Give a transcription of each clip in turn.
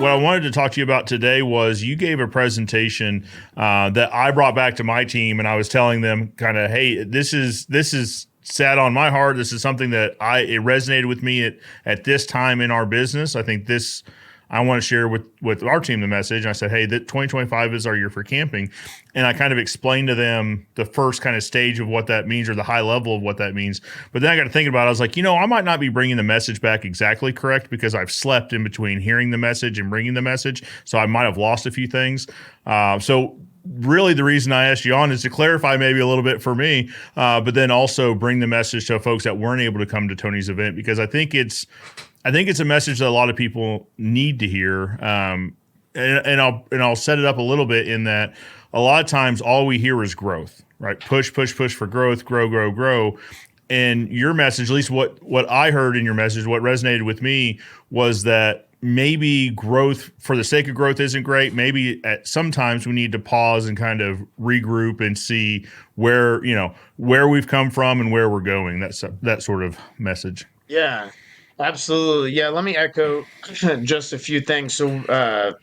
what I wanted to talk to you about today was you gave a presentation that I brought back to my team, and I was telling them kind of, hey, this is sat on my heart. This is something that it resonated with me at this time in our business. I think this. I want to share with our team the message. I said, hey, that 2025 is our year for camping. And I kind of explained to them the first kind of stage of what that means, or the high level of what that means. But then I got to thinking about it. I was like, I might not be bringing the message back exactly correct, because I've slept in between hearing the message and bringing the message. So I might have lost a few things. So really the reason I asked you on is to clarify maybe a little bit for me, but then also bring the message to folks that weren't able to come to Tony's event, because I think it's a message that a lot of people need to hear. And I'll set it up a little bit in that a lot of times all we hear is growth, right? Push for growth, grow. And your message, at least what I heard in your message, what resonated with me was that maybe growth for the sake of growth isn't great. Maybe sometimes we need to pause and kind of regroup and see where we've come from and where we're going. That's that sort of message. Yeah, absolutely. Yeah, let me echo just a few things. So,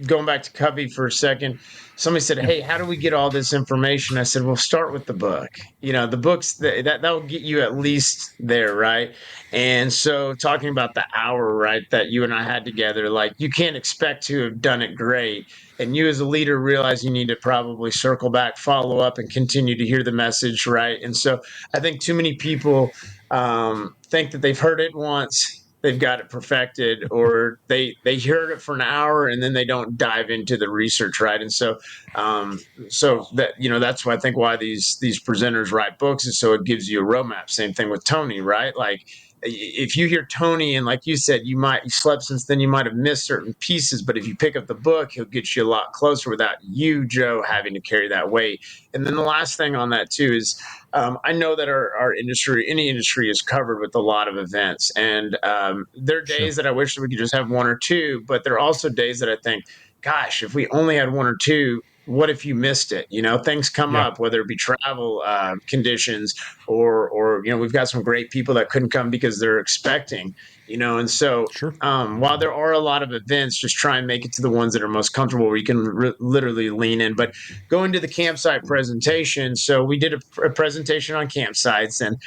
going back to Covey for a second, somebody said, "Hey, how do we get all this information?" I said, "Well, start with the book. The books that will get you at least there, right?" And so, talking about the hour, right, that you and I had together, like you can't expect to have done it great, and you as a leader realize you need to probably circle back, follow up, and continue to hear the message, right? And so, I think too many people think that they've heard it once, they've got it perfected, or they heard it for an hour and then they don't dive into the research, right? And so that that's why I think why these presenters write books is so it gives you a roadmap. Same thing with Tony, right? Like if you hear Tony and like you said, you slept since then, you might have missed certain pieces, but if you pick up the book, he'll get you a lot closer without you, Joe, having to carry that weight. And then the last thing on that too is I know that our industry, any industry, is covered with a lot of events, and there are days that I wish that we could just have one or two, but there are also days that I think, gosh, if we only had one or two, what if you missed it? Things come up, whether it be travel conditions, or we've got some great people that couldn't come because they're expecting. And so Sure. while there are a lot of events, just try and make it to the ones that are most comfortable where you can literally lean in. But going to the campsite presentation, so we did a presentation on campsites, and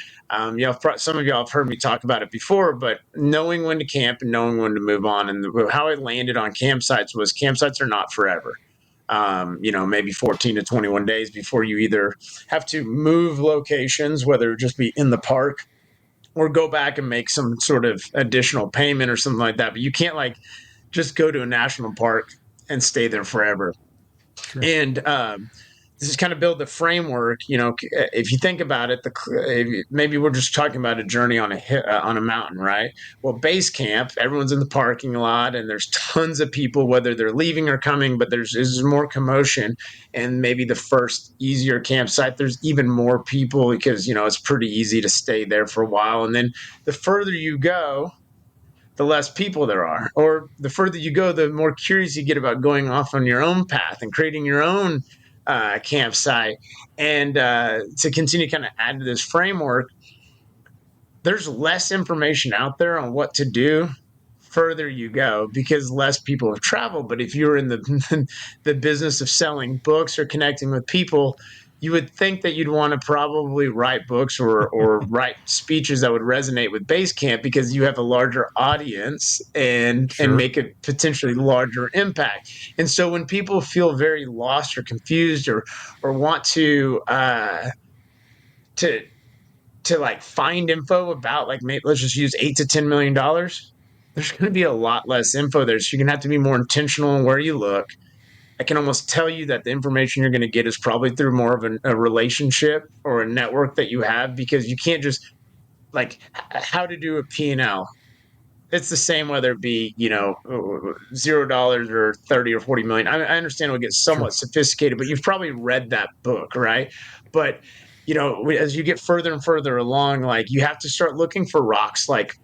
some of y'all have heard me talk about it before, but knowing when to camp and knowing when to move on. And how I landed on campsites was campsites are not forever. Maybe 14 to 21 days before you either have to move locations, whether it just be in the park or go back and make some sort of additional payment or something like that. But you can't just go to a national park and stay there forever. Sure. And this is kind of build the framework. If you think about it, maybe we're just talking about a journey on a mountain, right? Well, base camp, everyone's in the parking lot, and there's tons of people, whether they're leaving or coming, but there's more commotion. And maybe the first easier campsite, there's even more people because it's pretty easy to stay there for a while. And then the further you go, the less people there are, or the further you go, the more curious you get about going off on your own path and creating your own campsite. And to continue to kind of add to this framework, there's less information out there on what to do further you go because less people have traveled. But if you're in the business of selling books or connecting with people, you would think that you'd want to probably write books or write speeches that would resonate with base camp because you have a larger audience and make a potentially larger impact. And so when people feel very lost or confused or want to find info about let's just use $8 to $10 million, there's going to be a lot less info there. So you're going to have to be more intentional in where you look. I can almost tell you that the information you're going to get is probably through more of a relationship or a network that you have, because you can't just how to do a P&L. It's the same whether it be $0 or 30 or 40 million. I understand it'll get somewhat sophisticated, but you've probably read that book, right? But as you get further and further along, you have to start looking for rocks like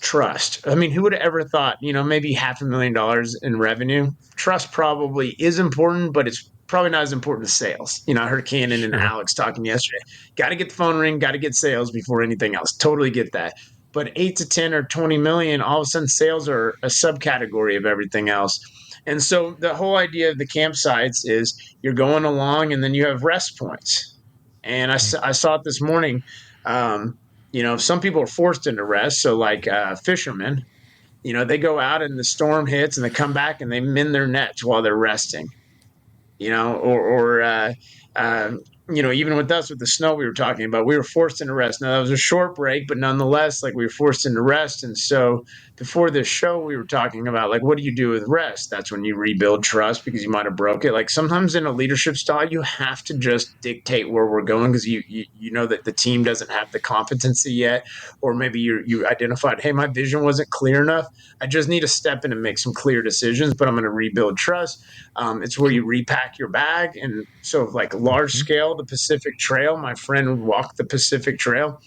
trust. I mean, who would have ever thought, maybe $500,000 in revenue? Trust probably is important, but it's probably not as important as sales. I heard Cannon and Alex talking yesterday. Got to get the phone ring, got to get sales before anything else. Totally get that. but 8 to 10 or 20 million, all of a sudden sales are a subcategory of everything else. And so the whole idea of the campsites is you're going along and then you have rest points. And I saw it this morning. Um, some people are forced into rest. So, like fishermen, they go out and the storm hits and they come back and they mend their nets while they're resting. Or even with us with the snow we were talking about, we were forced into rest. Now that was a short break, but nonetheless, like we were forced into rest. And so before this show, we were talking about like, what do you do with rest? That's when you rebuild trust because you might have broke it. Like sometimes in a leadership style, you have to just dictate where we're going because you know that the team doesn't have the competency yet, or maybe you identified, hey, my vision wasn't clear enough. I just need to step in and make some clear decisions, but I'm going to rebuild trust. It's where you repack your bag. And so, like large scale, the Pacific Trail, my friend walked the Pacific Trail.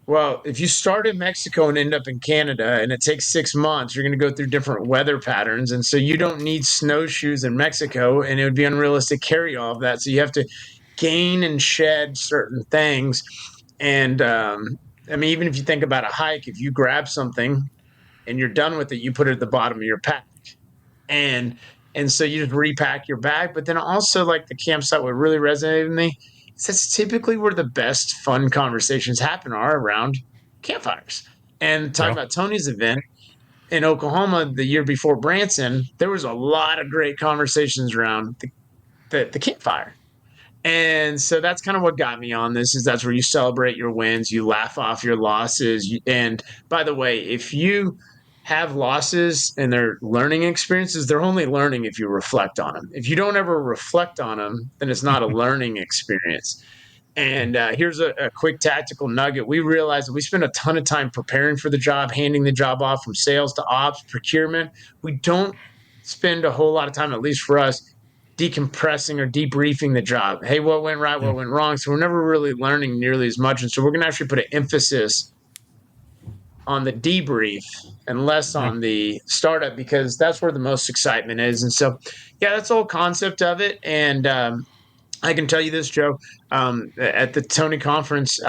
Well, if you start in Mexico and end up in Canada and it takes 6 months, you're going to go through different weather patterns. And so you don't need snowshoes in Mexico, and it would be unrealistic to carry all of that. So you have to gain and shed certain things. And I mean, even if you think about a hike, if you grab something and you're done with it, you put it at the bottom of your pack. And and so you just repack your bag. But then also like the campsite, what really resonated with me is that's typically where the best fun conversations happen are around campfires. And talking Yeah. about Tony's event in Oklahoma the year before Branson, there was a lot of great conversations around the campfire. And so that's kind of what got me on this is that's where you celebrate your wins, you laugh off your losses. And by the way, if you have losses and they're learning experiences, they're only learning if you reflect on them. If you don't ever reflect on them, then it's not a learning experience. And here's a quick tactical nugget. We realized that we spend a ton of time preparing for the job, handing the job off from sales to ops, procurement. We don't spend a whole lot of time, at least for us, decompressing or debriefing the job. Hey, what went right? Yeah. What went wrong? So we're never really learning nearly as much. And so we're going to actually put an emphasis on the debrief and less Yeah. on the startup because that's where the most excitement is. And so, yeah, that's the whole concept of it. And I can tell you this, Joe. At the Tony conference,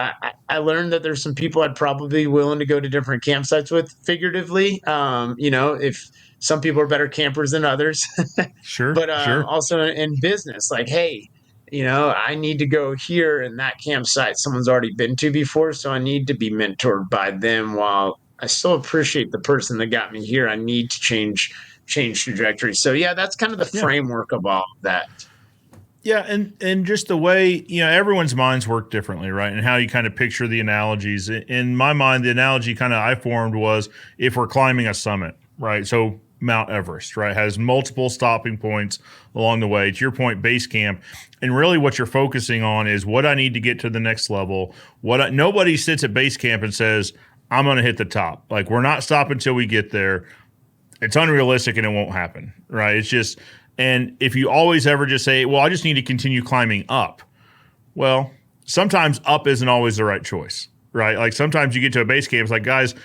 I learned that there's some people I'd probably be willing to go to different campsites with, figuratively. If some people are better campers than others, Sure. but Sure. also in business, like, hey, I need to go here in that campsite someone's already been to before, so I need to be mentored by them. While I still appreciate the person that got me here, I need to change trajectory. So yeah, that's kind of the Yeah. framework of all of that. Yeah, and just the way everyone's minds work differently, right? And how you kind of picture the analogies. In my mind, the analogy kind of I formed was if we're climbing a summit, right? So Mount Everest, right, has multiple stopping points along the way. To your point, base camp, and really what you're focusing on is what I need to get to the next level. Nobody sits at base camp and says I'm going to hit the top. Like we're not stopping until we get there. It's unrealistic and it won't happen, right? It's just, and if you always ever just say, well, I just need to continue climbing up. Well, sometimes up isn't always the right choice, right? Like sometimes you get to a base camp, it's like, guys,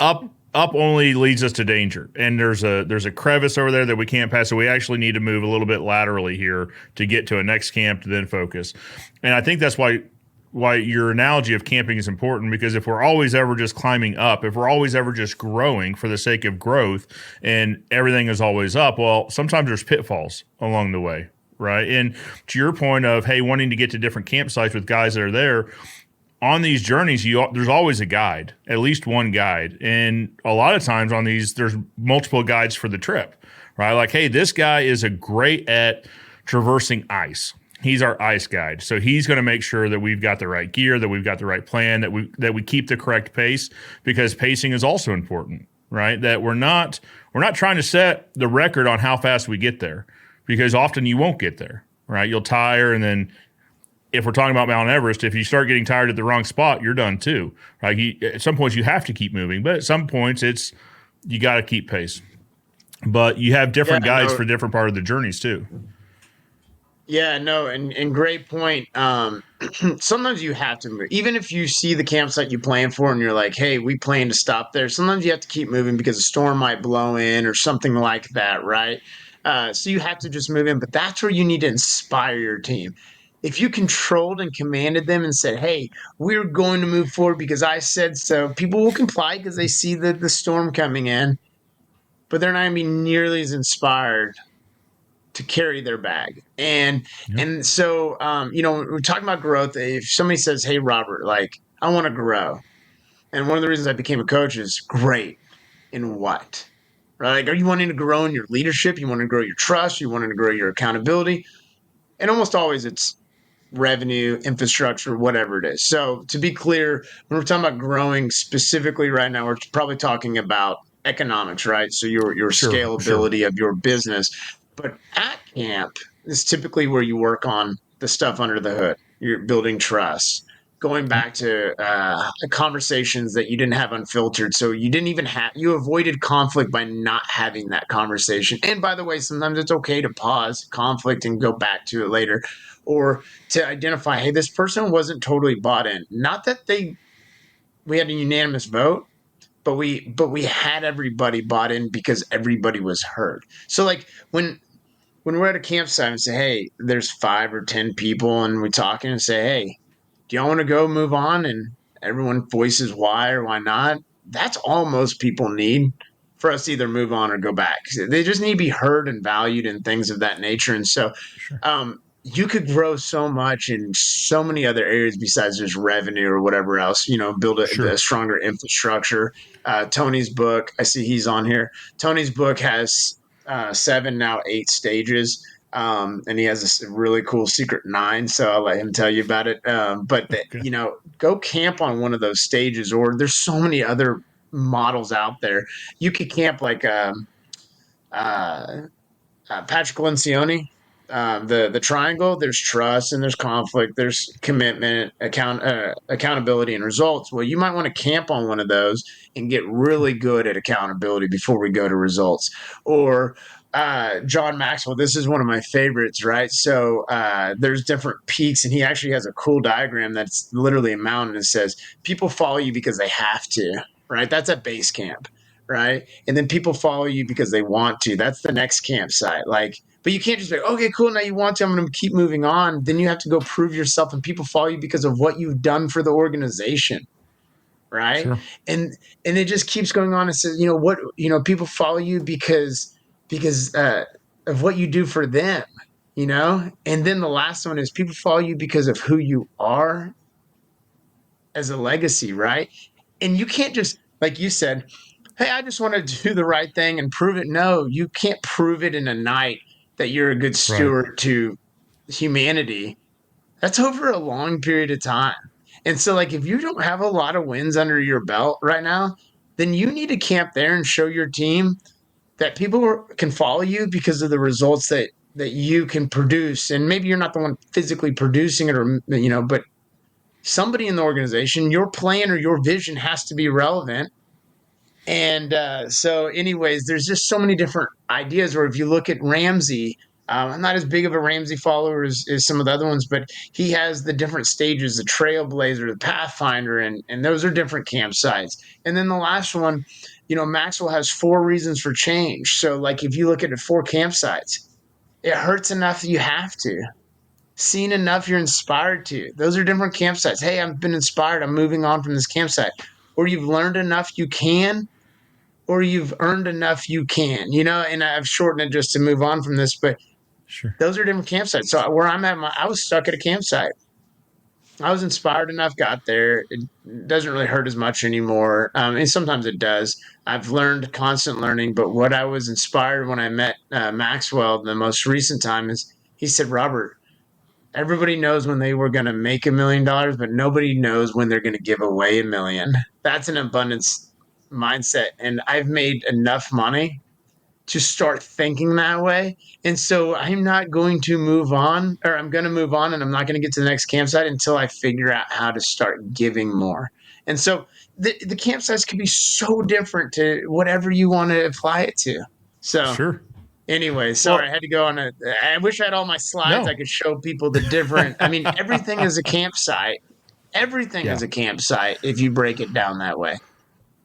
up only leads us to danger. And there's a crevice over there that we can't pass. So we actually need to move a little bit laterally here to get to a next camp to then focus. And I think that's why your analogy of camping is important, because if we're always ever just climbing up, if we're always ever just growing for the sake of growth and everything is always up, well, sometimes there's pitfalls along the way, right? And to your point of, hey, wanting to get to different campsites with guys that are there, on these journeys, there's always a guide, at least one guide. And a lot of times on these, there's multiple guides for the trip, right? Like, hey, this guy is a great at traversing ice. He's our ice guide. So he's going to make sure that we've got the right gear, that we've got the right plan, that we keep the correct pace, because pacing is also important, right? That we're not trying to set the record on how fast we get there, because often you won't get there, right? You'll tire, and then if we're talking about Mount Everest, if you start getting tired at the wrong spot, you're done too. Right? At some points you have to keep moving, but at some points you got to keep pace. But you have Yeah, different guides no, for different part of the journeys too. yeah, no, and great point. Sometimes you have to move, even if you see the campsite you plan for, and you're like, "Hey, we plan to stop there." Sometimes you have to keep moving because a storm might blow in or something like that, right? So you have to just move in, but that's where you need to inspire your team. if you controlled and commanded them and said, hey, we're going to move forward because I said so, people will comply because they see the storm coming in, but they're not going to be nearly as inspired to carry their bag. Yeah. And so we're talking about growth. If somebody says, hey, Robert, like, I want to grow. And one of the reasons I became a coach is great. In what? Right? Like, are you wanting to grow in your leadership? You want to grow your trust? You want to grow your accountability? And almost always it's revenue, infrastructure, whatever it is. So to be clear, when we're talking about growing specifically right now, we're probably talking about economics, right? So your Sure. Sure. scalability of your business. But at camp is typically where you work on the stuff under the hood. You're building trust. Going Yep. back to conversations that you didn't have unfiltered. So you didn't even have, you avoided conflict by not having that conversation. And by the way, sometimes it's okay to pause conflict and go back to it later, or to identify, hey, this person wasn't totally bought in. Not that we had a unanimous vote, but we had everybody bought in because everybody was heard. So like when we're at a campsite and say, hey, there's 5 or 10 people and we talking and say, hey, do y'all want to go move on? And everyone voices why or why not. That's all most people need for us to either move on or go back. They just need to be heard and valued and things of that nature. And so Sure. you could grow so much in so many other areas besides just revenue or whatever else, build a Sure. stronger infrastructure. Tony's book, I see he's on here. Tony's book has 7, now 8 stages. And he has a really cool secret 9, so I'll let him tell you about it. Okay. Go camp on one of those stages, or there's so many other models out there. You could camp like uh, Patrick Lencioni, the triangle. There's trust and there's conflict. There's commitment, accountability, and results. Well, you might want to camp on one of those and get Sure. really good at accountability before we go to results. Or John Maxwell. This is one of my favorites, right? So there's different peaks, and he actually has a cool diagram that's literally a mountain and says people follow you because they have to. Right, that's at base camp, right? And then people follow you because they want to. That's the next campsite. Like, but you can't just be, okay, cool, now you want to, I'm going to keep moving on. Then you have to go prove yourself, and people follow you because of what you've done for the organization, right? Sure. And it just keeps going on. It says, people follow you because of what you do for them, And then the last one is people follow you because of who you are as a legacy, right? And you can't just, like you said, hey, I just want to do the right thing and prove it. No, you can't prove it in a night that you're a good Right. steward to humanity. That's over a long period of time. And so, like, if you don't have a lot of wins under your belt right now, then you need to camp there and show your team that people can follow you because of the results that you can produce. And maybe you're not the one physically producing it, or but somebody in the organization, your plan or your vision has to be relevant. And anyways, there's just so many different ideas. Or if you look at Ramsey, I'm not as big of a Ramsey follower as some of the other ones, but he has the different stages: the Trailblazer, the Pathfinder, and those are different campsites. And then the last one, Maxwell has 4 reasons for change. So, like, if you look at the 4 campsites, it hurts enough that you have to. Seen enough, you're inspired to. Those are different campsites. Hey, I've been inspired. I'm moving on from this campsite. Or you've learned enough, you can, or you've earned enough, you can, and I've shortened it just to move on from this, but Sure. those are different campsites. So where I'm at, I was stuck at a campsite. I was inspired enough, got there. It doesn't really hurt as much anymore. And sometimes it does. I've learned constant learning, but what I was inspired when I met Maxwell the most recent time is he said, Robert, everybody knows when they were going to make $1 million, but nobody knows when they're going to give away 1 million. That's an abundance mindset. And I've made enough money to start thinking that way. And so I'm not going to move on, or I'm going to move on, and I'm not going to get to the next campsite until I figure out how to start giving more. And so the campsites can be so different to whatever you want to apply it to. So Sure. anyway, sorry, I Well, had to go on a. I wish I had all my slides. I no. could show people the different. I mean, everything is a campsite. Everything is Yeah. a campsite if you break it down that way.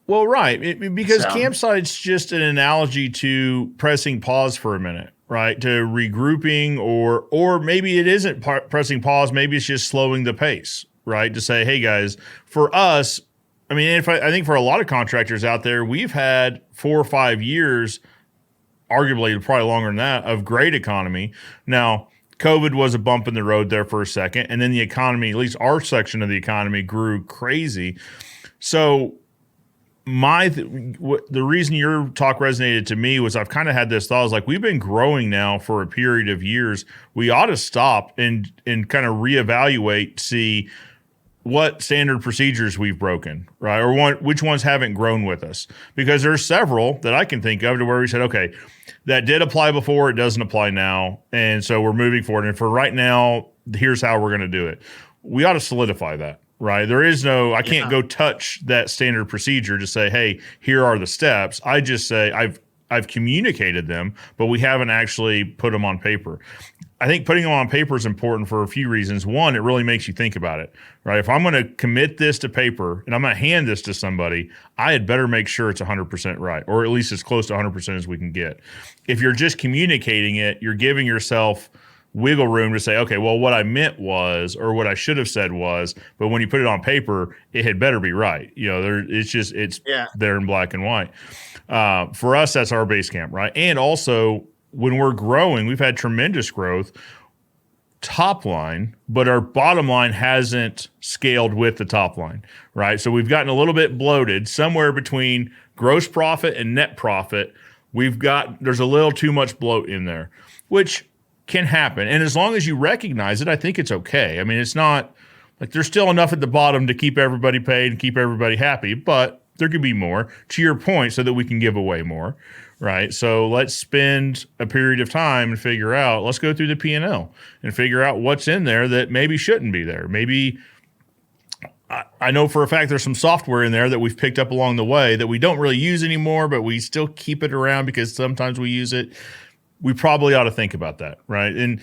Well, right. Because So campsite's just an analogy to pressing pause for a minute. right, to regrouping, or maybe it isn't pressing pause, maybe it's just slowing the pace, right, to say, hey guys, for us, I mean, I think for a lot of contractors out there, we've had 4 or 5 years, arguably probably longer than that, of great economy. Now, COVID was a bump in the road there for a second, and then the economy, at least our section of the economy, grew crazy. So the reason your talk resonated to me was I've kind of had this thought, is like, we've been growing now for a period of years. We ought to stop and kind of reevaluate, see what standard procedures we've broken, right? Or which ones haven't grown with us. Because there's several that I can think of to where we said, okay, that did apply before, it doesn't apply now. And so we're moving forward. And for right now, here's how we're going to do it. We ought to solidify that, right? There is I can't go touch that standard procedure to say, hey, here are the steps. I just say I've communicated them, but we haven't actually put them on paper. I think putting them on paper is important for a few reasons. One, it really makes you think about it, right? If I'm going to commit this to paper and I'm going to hand this to somebody, I had better make sure it's 100% right, or at least as close to 100% as we can get. If you're just communicating it, you're giving yourself wiggle room to say, okay, well, what I meant was, or what I should have said was, but when you put it on paper, it had better be right. It's there in black and white. For us, that's our base camp, right? And also, when we're growing, we've had tremendous growth top line, but our bottom line hasn't scaled with the top line, right? So we've gotten a little bit bloated somewhere between gross profit and net profit. There's a little too much bloat in there, which can happen. And as long as you recognize it, I think it's okay. I mean, it's not like there's still enough at the bottom to keep everybody paid and keep everybody happy, but there could be more, to your point, so that we can give away more, right? So let's spend a period of time and let's go through the P&L and figure out what's in there that maybe shouldn't be there. Maybe I know for a fact there's some software in there that we've picked up along the way that we don't really use anymore, but we still keep it around because sometimes we use it. We probably ought to think about that, right? And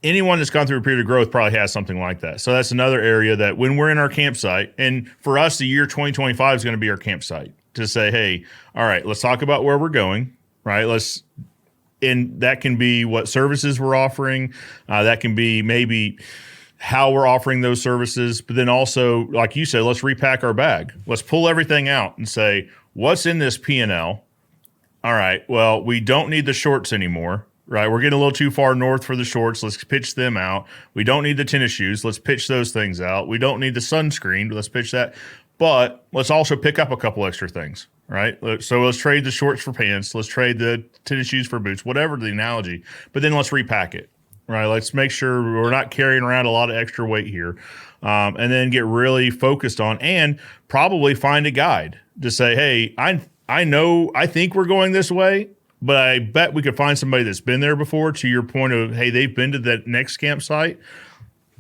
anyone that's gone through a period of growth probably has something like that. So that's another area that when we're in our campsite, and for us, the year 2025 is going to be our campsite to say, hey, all right, let's talk about where we're going, right? And that can be what services we're offering. That can be maybe how we're offering those services. But then also, like you said, let's repack our bag. Let's pull everything out and say, what's in this P&L? All right, well, we don't need the shorts anymore. Right, we're getting a little too far north for the shorts. Let's pitch them out. We don't need the tennis shoes. Let's pitch those things out. We don't need the sunscreen. Let's pitch that. But let's also pick up a couple extra things, right? So let's trade the shorts for pants. Let's trade the tennis shoes for boots, whatever the analogy. But then let's repack it, right? Let's make sure we're not carrying around a lot of extra weight here. And then get really focused on and probably find a guide to say, hey, I think we're going this way, but I bet we could find somebody that's been there before, to your point of, hey, they've been to that next campsite.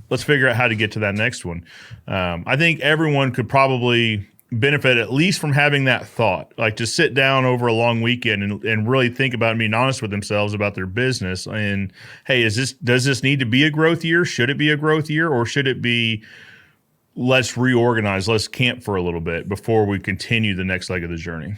Let's figure out how to get to that next one. I think everyone could probably benefit at least from having that thought, like to sit down over a long weekend and really think about and being honest with themselves about their business. And, hey, does this need to be a growth year? Should it be a growth year? Or should it be, let's reorganize, let's camp for a little bit before we continue the next leg of the journey?